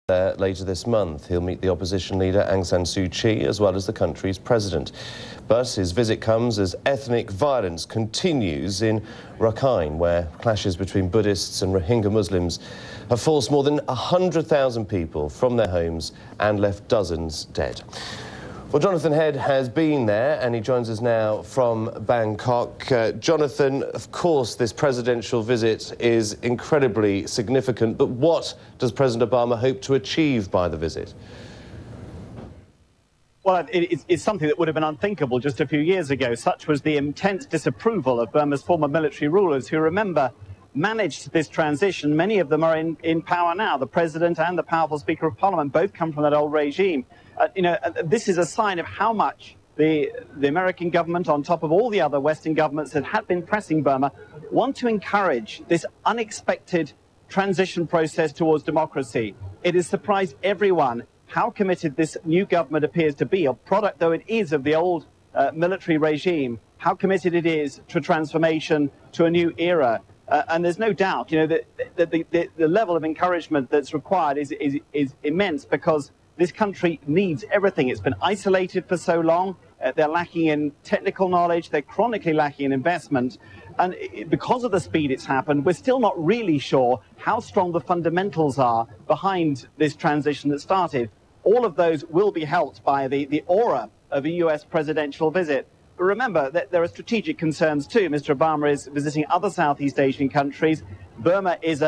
there later this month. He'll meet the opposition leader Aung San Suu Kyi as well as the country's president. But his visit comes as ethnic violence continues in Rakhine, where clashes between Buddhists and Rohingya Muslims have forced more than 100,000 people from their homes and left dozens dead. Well, Jonathan Head has been there and he joins us now from Bangkok. Jonathan, of course, this presidential visit is incredibly significant, but what does President Obama hope to achieve by the visit? Well, it's something that would have been unthinkable just a few years ago. Such was the intense disapproval of Burma's former military rulers who, remember, managed this transition. Many of them are in power now. The president and the powerful Speaker of Parliament both come from that old regime. This is a sign of how much the American government, on top of all the other Western governments that had been pressing Burma, want to encourage this unexpected transition process towards democracy. It has surprised everyone how committed this new government appears to be, a product though it is of the old military regime, how committed it is to transformation, to a new era. And there's no doubt, that the level of encouragement that's required is immense, because this country needs everything. It's been isolated for so long. They're lacking in technical knowledge. They're chronically lacking in investment. And because of the speed it's happened, we're still not really sure how strong the fundamentals are behind this transition that started. All of those will be helped by the aura of a US presidential visit. But remember that there are strategic concerns too. Mr. Obama is visiting other Southeast Asian countries. Burma is,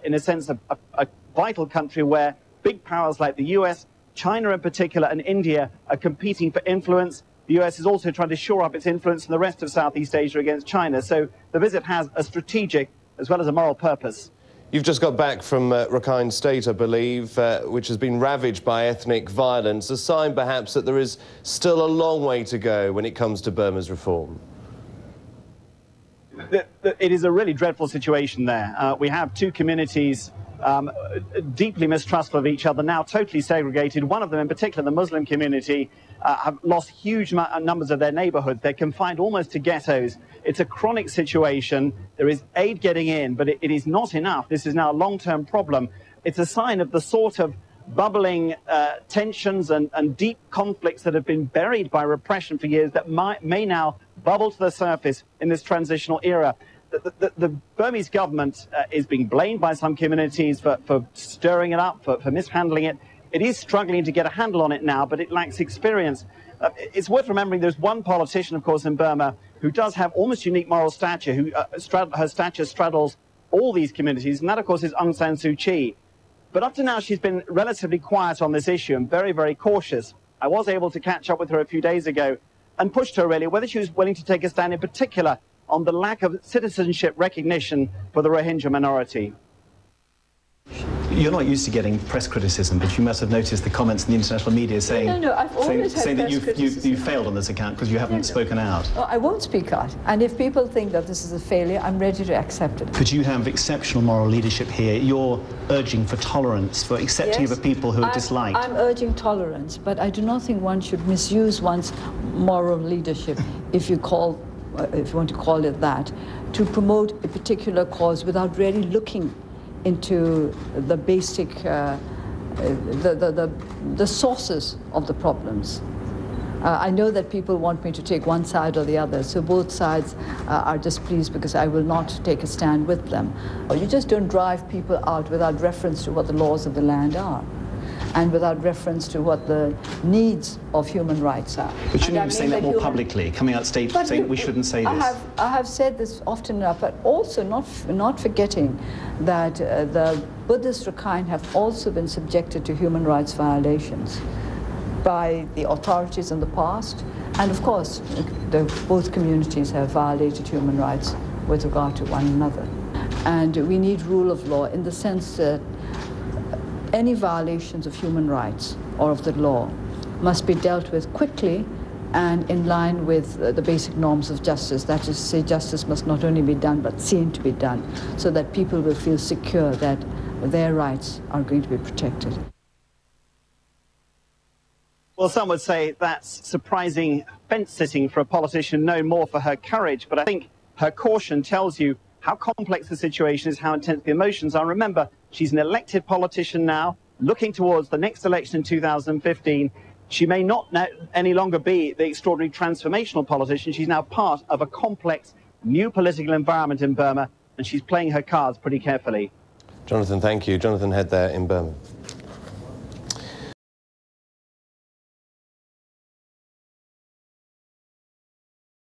in a sense, a vital country where big powers like the US, China in particular, and India are competing for influence. The US is also trying to shore up its influence in the rest of Southeast Asia against China. So the visit has a strategic as well as a moral purpose. You've just got back from Rakhine State, I believe, which has been ravaged by ethnic violence, a sign perhaps that there is still a long way to go when it comes to Burma's reform. It is a really dreadful situation there. We have two communities deeply mistrustful of each other, now totally segregated. One of them in particular, the Muslim community, have lost huge numbers of their neighborhoods. They're confined almost to ghettos. It's a chronic situation. There is aid getting in, but it is not enough. This is now a long-term problem. It's a sign of the sort of bubbling tensions and deep conflicts that have been buried by repression for years that may now bubble to the surface in this transitional era. The Burmese government is being blamed by some communities for stirring it up, for mishandling it. It is struggling to get a handle on it now, but it lacks experience. It's worth remembering there's one politician, of course, in Burma who does have almost unique moral stature, who her stature straddles all these communities, and that, of course, is Aung San Suu Kyi. But up to now, she's been relatively quiet on this issue and very, very cautious. I was able to catch up with her a few days ago and pushed her, really, whether she was willing to take a stand in particular on the lack of citizenship recognition for the Rohingya minority. You're not used to getting press criticism, but you must have noticed the comments in the international media saying, I've always saying that you failed on this account because you haven't spoken out. Oh, I won't speak out. And if people think that this is a failure, I'm ready to accept it. Could you have exceptional moral leadership here? You're urging for tolerance, for accepting of people who are disliked. I'm urging tolerance, but I do not think one should misuse one's moral leadership, if you want to call it that, to promote a particular cause without really looking into the basic, the sources of the problems. I know that people want me to take one side or the other, so both sides are displeased because I will not take a stand with them. You just don't drive people out without reference to what the laws of the land are, and without reference to what the needs of human rights are. But shouldn't you be saying that more publicly, coming out stage saying we shouldn't say this? I have said this often enough, but also not forgetting that the Buddhist Rakhine have also been subjected to human rights violations by the authorities in the past, and of course both communities have violated human rights with regard to one another. And we need rule of law in the sense that any violations of human rights or of the law must be dealt with quickly and in line with the basic norms of justice. That is to say, justice must not only be done but seen to be done, so that people will feel secure that their rights are going to be protected. Well, some would say that's surprising fence-sitting for a politician known more for her courage, but I think her caution tells you how complex the situation is, how intense the emotions are. Remember, she's an elected politician now. looking towards the next election in 2015, she may not any longer be the extraordinary transformational politician. She's now part of a complex new political environment in Burma, and she's playing her cards pretty carefully. Jonathan, thank you. Jonathan Head there in Burma.